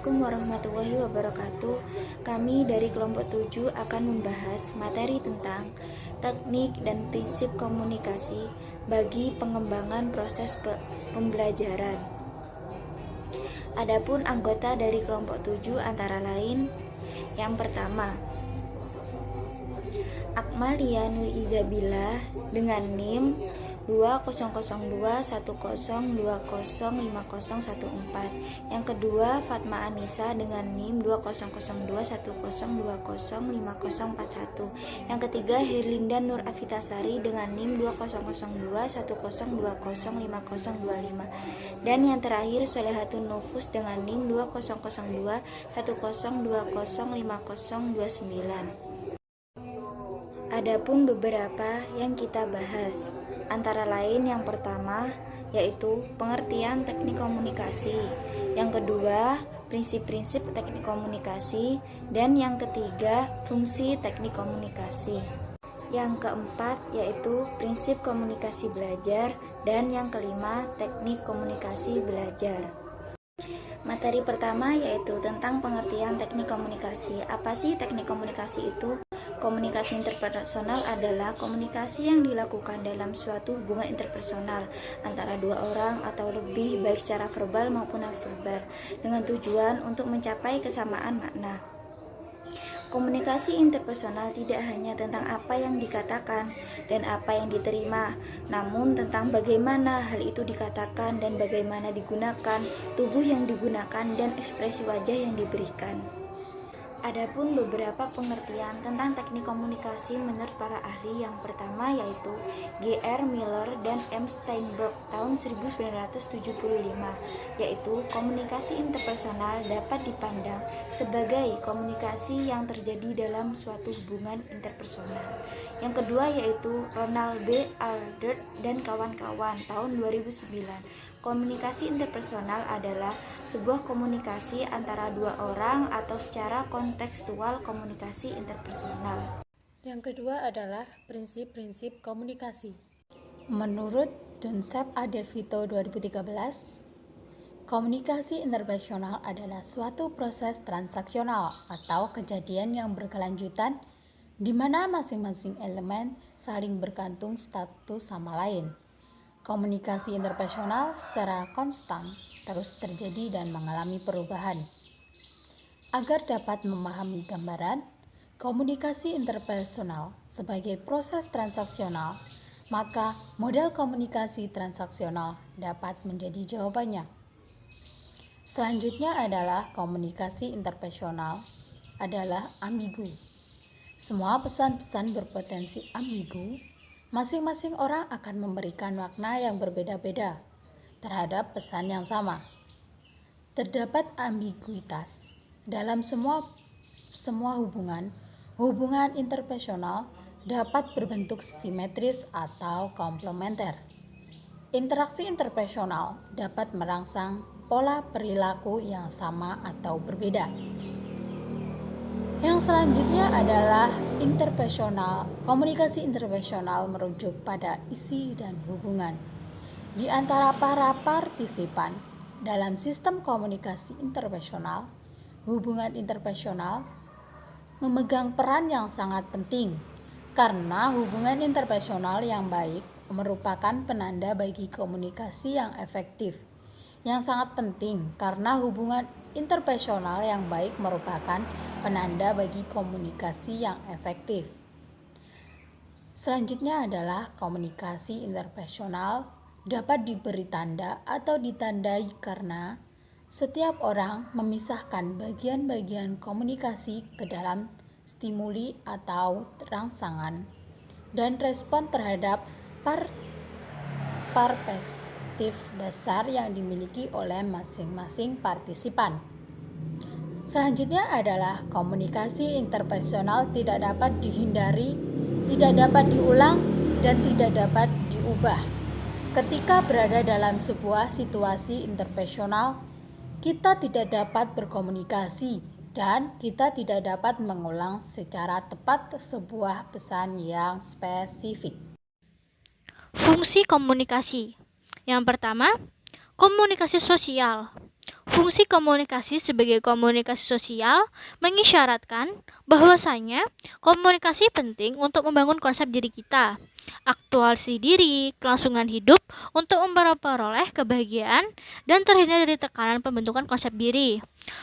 Assalamualaikum warahmatullahi wabarakatuh. Kami dari kelompok 7 akan membahas materi tentang teknik dan prinsip komunikasi bagi pengembangan proses pembelajaran. Adapun anggota dari kelompok 7 antara lain: yang pertama, Akmalia Nur Izabillah dengan NIM 20021020505014. Yang kedua, Fatma Anissa dengan NIM 20021020505041. Yang ketiga, Herlinda Nur Afitasari dengan NIM 200210205025. Dan yang terakhir, Solehatun Nufus dengan NIM 200210205029. Adapun beberapa yang kita bahas, antara lain yang pertama yaitu pengertian teknik komunikasi, yang kedua prinsip-prinsip teknik komunikasi, dan yang ketiga fungsi teknik komunikasi. Yang keempat yaitu prinsip komunikasi belajar, dan yang kelima teknik komunikasi belajar. Materi pertama yaitu tentang pengertian teknik komunikasi. Apa sih teknik komunikasi itu? Komunikasi interpersonal adalah komunikasi yang dilakukan dalam suatu hubungan interpersonal antara dua orang atau lebih, baik secara verbal maupun non-verbal, dengan tujuan untuk mencapai kesamaan makna. Komunikasi interpersonal tidak hanya tentang apa yang dikatakan dan apa yang diterima, namun tentang bagaimana hal itu dikatakan dan bagaimana digunakan, tubuh yang digunakan, dan ekspresi wajah yang diberikan. Adapun beberapa pengertian tentang teknik komunikasi menurut para ahli, yang pertama yaitu G.R. Miller dan M. Steinberg tahun 1975, yaitu komunikasi interpersonal dapat dipandang sebagai komunikasi yang terjadi dalam suatu hubungan interpersonal. Yang kedua yaitu Ronald B. Aldert dan kawan-kawan tahun 2009. Komunikasi interpersonal adalah sebuah komunikasi antara dua orang atau secara kontekstual komunikasi interpersonal. Yang kedua adalah prinsip-prinsip komunikasi. Menurut Jonsep A. DeVito 2013, komunikasi interpersonal adalah suatu proses transaksional atau kejadian yang berkelanjutan di mana masing-masing elemen saling bergantung satu sama lain. Komunikasi interpersonal secara konstan terus terjadi dan mengalami perubahan. Agar dapat memahami gambaran komunikasi interpersonal sebagai proses transaksional, maka model komunikasi transaksional dapat menjadi jawabannya. Selanjutnya adalah komunikasi interpersonal adalah ambigu. Semua pesan-pesan berpotensi ambigu. Masing-masing orang akan memberikan makna yang berbeda-beda terhadap pesan yang sama. Terdapat ambiguitas dalam semua hubungan. Hubungan interpersonal dapat berbentuk simetris atau komplementer. Interaksi interpersonal dapat merangsang pola perilaku yang sama atau berbeda. Yang selanjutnya adalah interpersonal. Komunikasi interpersonal merujuk pada isi dan hubungan di antara para partisipan. Dalam sistem komunikasi interpersonal, hubungan interpersonal memegang peran yang sangat penting karena hubungan interpersonal yang baik merupakan penanda bagi komunikasi yang efektif. Yang sangat penting karena hubungan interpersonal yang baik merupakan penanda bagi komunikasi yang efektif. Selanjutnya adalah komunikasi interpersonal dapat diberi tanda atau ditandai karena setiap orang memisahkan bagian-bagian komunikasi ke dalam stimuli atau rangsangan dan respon terhadap perspektif dasar yang dimiliki oleh masing-masing partisipan. Selanjutnya adalah komunikasi interpersonal tidak dapat dihindari, tidak dapat diulang, dan tidak dapat diubah. Ketika berada dalam sebuah situasi interpersonal, kita tidak dapat berkomunikasi dan kita tidak dapat mengulang secara tepat sebuah pesan yang spesifik. Fungsi komunikasi. Yang pertama, komunikasi sosial. Fungsi komunikasi sebagai komunikasi sosial mengisyaratkan bahwasanya komunikasi penting untuk membangun konsep diri kita, aktualisasi diri, kelangsungan hidup untuk memperoleh kebahagiaan dan terhindar dari tekanan pembentukan konsep diri.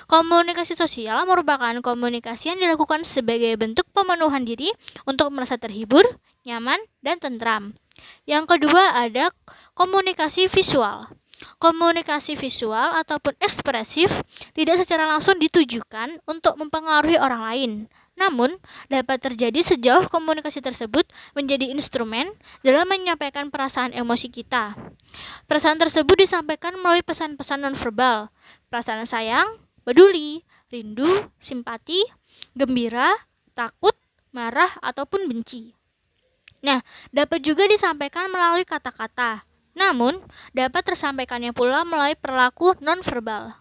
Komunikasi sosial merupakan komunikasi yang dilakukan sebagai bentuk pemenuhan diri untuk merasa terhibur, nyaman, dan tentram. Yang kedua ada komunikasi visual. Komunikasi visual ataupun ekspresif tidak secara langsung ditujukan untuk mempengaruhi orang lain. Namun, dapat terjadi sejauh komunikasi tersebut menjadi instrumen dalam menyampaikan perasaan emosi kita. Perasaan tersebut disampaikan melalui pesan-pesan nonverbal, perasaan sayang, peduli, rindu, simpati, gembira, takut, marah, ataupun benci. Nah, dapat juga disampaikan melalui kata-kata. Namun, dapat tersampaikannya pula melalui perilaku nonverbal.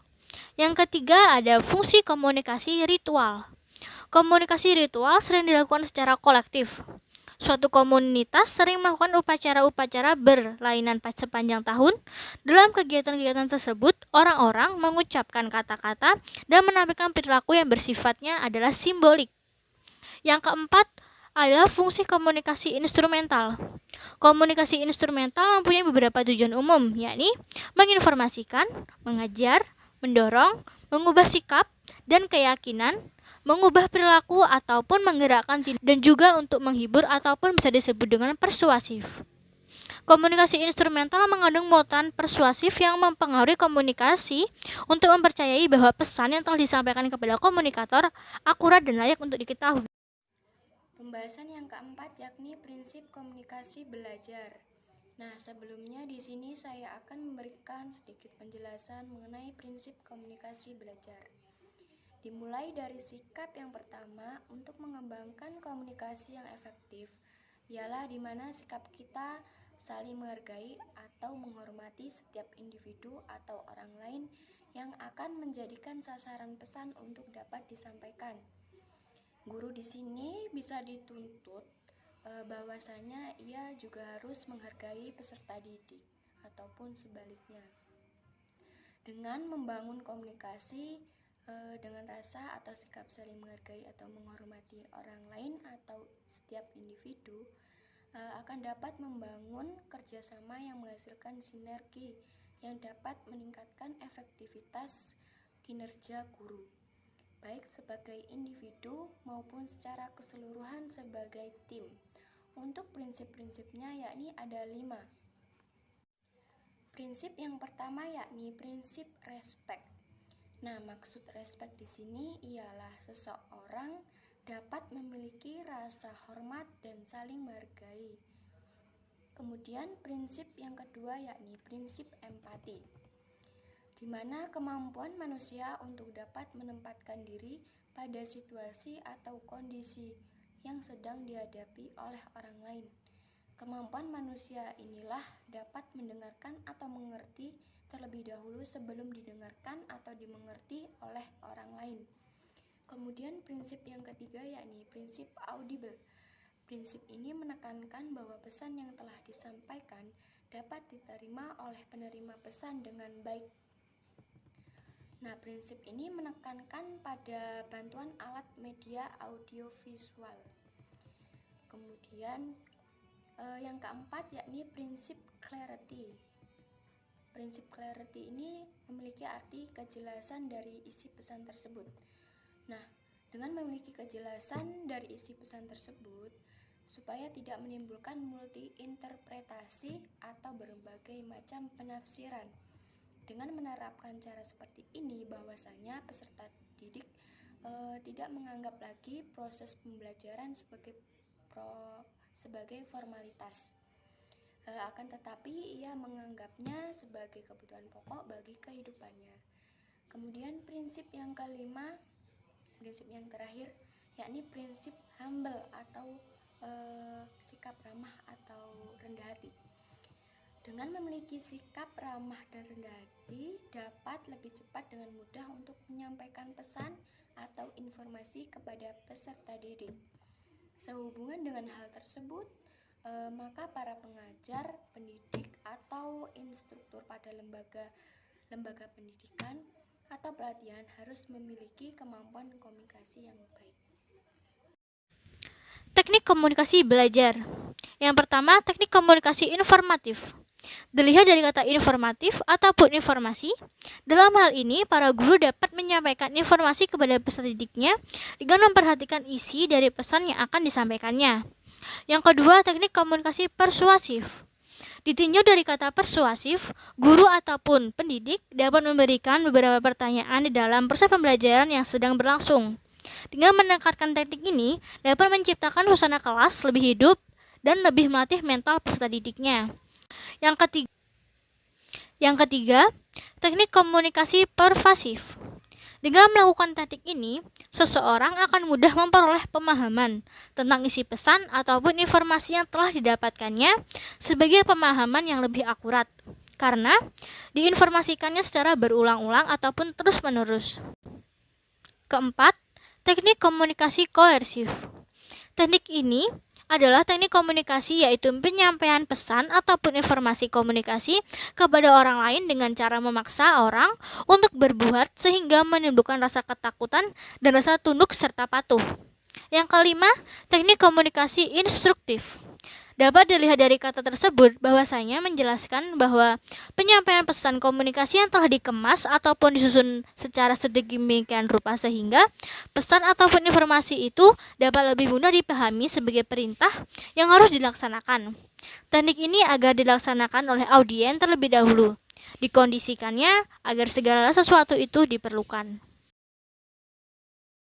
Yang ketiga ada fungsi komunikasi ritual. Komunikasi ritual sering dilakukan secara kolektif. Suatu komunitas sering melakukan upacara-upacara berlainan sepanjang tahun. Dalam kegiatan-kegiatan tersebut, orang-orang mengucapkan kata-kata dan menampilkan perilaku yang bersifatnya adalah simbolik. Yang keempat adalah fungsi komunikasi instrumental. Komunikasi instrumental mempunyai beberapa tujuan umum, yakni menginformasikan, mengajar, mendorong, mengubah sikap dan keyakinan, mengubah perilaku ataupun menggerakkan tindakan, dan juga untuk menghibur ataupun bisa disebut dengan persuasif. Komunikasi instrumental mengandung muatan persuasif yang mempengaruhi komunikasi untuk mempercayai bahwa pesan yang telah disampaikan kepada komunikator akurat dan layak untuk diketahui. Pembahasan yang keempat yakni prinsip komunikasi belajar. Nah, sebelumnya di sini saya akan memberikan sedikit penjelasan mengenai prinsip komunikasi belajar. Dimulai dari sikap yang pertama untuk mengembangkan komunikasi yang efektif, ialah di mana sikap kita saling menghargai atau menghormati setiap individu atau orang lain yang akan menjadikan sasaran pesan untuk dapat disampaikan. Guru di sini bisa dituntut bahwasanya ia juga harus menghargai peserta didik ataupun sebaliknya. Dengan membangun komunikasi dengan rasa atau sikap saling menghargai atau menghormati orang lain atau setiap individu akan dapat membangun kerjasama yang menghasilkan sinergi yang dapat meningkatkan efektivitas kinerja guru, baik sebagai individu maupun secara keseluruhan sebagai tim. Untuk prinsip-prinsipnya yakni ada 5. Prinsip yang pertama yakni prinsip respect. Nah, maksud respect di sini ialah seseorang dapat memiliki rasa hormat dan saling menghargai. Kemudian prinsip yang kedua yakni prinsip empati, di mana kemampuan manusia untuk dapat menempatkan diri pada situasi atau kondisi yang sedang dihadapi oleh orang lain. Kemampuan manusia inilah dapat mendengarkan atau mengerti terlebih dahulu sebelum didengarkan atau dimengerti oleh orang lain. Kemudian prinsip yang ketiga yakni prinsip audible. Prinsip ini menekankan bahwa pesan yang telah disampaikan dapat diterima oleh penerima pesan dengan baik. Nah, prinsip ini menekankan pada bantuan alat media audiovisual. Kemudian yang keempat yakni prinsip clarity. Prinsip clarity ini memiliki arti kejelasan dari isi pesan tersebut. Nah, dengan memiliki kejelasan dari isi pesan tersebut, supaya tidak menimbulkan multi-interpretasi atau berbagai macam penafsiran. Dengan menerapkan cara seperti ini, bahwasanya peserta didik tidak menganggap lagi proses pembelajaran sebagai formalitas. Akan tetapi ia menganggapnya sebagai kebutuhan pokok bagi kehidupannya. Kemudian prinsip yang kelima, prinsip yang terakhir, yakni prinsip humble atau sikap ramah atau rendah hati. Dengan memiliki sikap ramah dan rendah hati, dapat lebih cepat dengan mudah untuk menyampaikan pesan atau informasi kepada peserta didik. Sehubungan dengan hal tersebut, maka para pengajar, pendidik, atau instruktur pada lembaga pendidikan, atau pelatihan harus memiliki kemampuan komunikasi yang baik. Teknik komunikasi belajar. Yang pertama, teknik komunikasi informatif. Dilihat dari kata informatif ataupun informasi, dalam hal ini para guru dapat menyampaikan informasi kepada peserta didiknya dengan memperhatikan isi dari pesan yang akan disampaikannya. Yang kedua, teknik komunikasi persuasif. Ditinjau dari kata persuasif, guru ataupun pendidik dapat memberikan beberapa pertanyaan di dalam proses pembelajaran yang sedang berlangsung. Dengan meningkatkan teknik ini, dapat menciptakan suasana kelas lebih hidup dan lebih melatih mental peserta didiknya. Yang ketiga, teknik komunikasi pervasif. Dengan melakukan teknik ini, seseorang akan mudah memperoleh pemahaman tentang isi pesan ataupun informasi yang telah didapatkannya sebagai pemahaman yang lebih akurat, karena diinformasikannya secara berulang-ulang ataupun terus-menerus. Keempat, teknik komunikasi koersif. Teknik ini adalah teknik komunikasi, yaitu penyampaian pesan ataupun informasi komunikasi kepada orang lain dengan cara memaksa orang untuk berbuat sehingga menimbulkan rasa ketakutan dan rasa tunduk serta patuh. Yang kelima, teknik komunikasi instruktif. Dapat dilihat dari kata tersebut bahwasanya menjelaskan bahwa penyampaian pesan komunikasi yang telah dikemas ataupun disusun secara sedemikian rupa sehingga pesan ataupun informasi itu dapat lebih mudah dipahami sebagai perintah yang harus dilaksanakan. Teknik ini agar dilaksanakan oleh audien terlebih dahulu, dikondisikannya agar segala sesuatu itu diperlukan.